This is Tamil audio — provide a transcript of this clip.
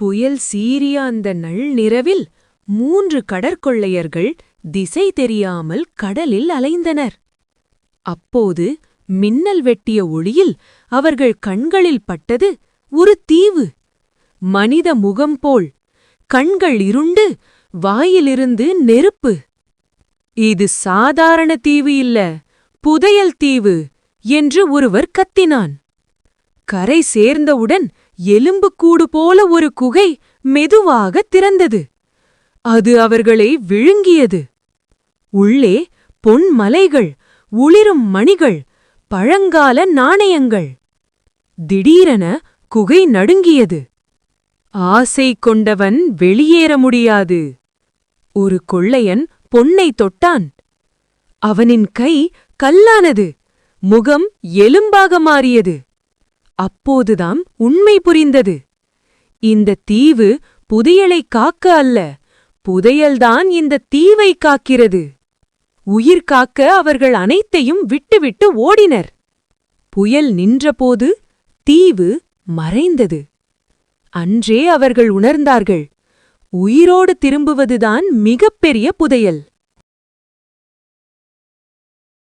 புயல் சீறிய அந்த நள்ளிரவில் 3 கடற்கொள்ளையர்கள் திசை தெரியாமல் கடலில் அலைந்தனர். அப்போது மின்னல் வெட்டிய ஒளியில் அவர்கள் கண்களில் பட்டது ஒரு தீவு. மனித முகம் போல் கண்கள் இருண்டு வாயிலிருந்து நெருப்பு. இது சாதாரண தீவு இல்ல, புதையல் தீவு என்று ஒருவர் கத்தினான். கரை சேர்ந்தவுடன் எலும்புக்கூடு போல ஒரு குகை மெதுவாக திறந்தது. அது அவர்களை விழுங்கியது. உள்ளே பொன் மலைகள், ஒளிரும் மணிகள், பழங்கால நாணயங்கள். திடீரென குகை நடுங்கியது. ஆசை கொண்டவன் வெளியேற முடியாது. ஒரு கொள்ளையன் பொன்னை தொட்டான். அவனின் கை கல்லானது, முகம் எலும்பாக மாறியது. அப்போதுதான் உண்மை புரிந்தது. இந்த தீவு புதையலை காக்க அல்ல, புதையல்தான் இந்த தீவை காக்கிறது. உயிர் காக்க அவர்கள் அனைத்தையும் விட்டுவிட்டு ஓடினர். புயல் நின்றபோது தீவு மறைந்தது. அன்றே அவர்கள் உணர்ந்தார்கள், உயிரோடு திரும்புவதுதான் மிகப்பெரிய புதையல்.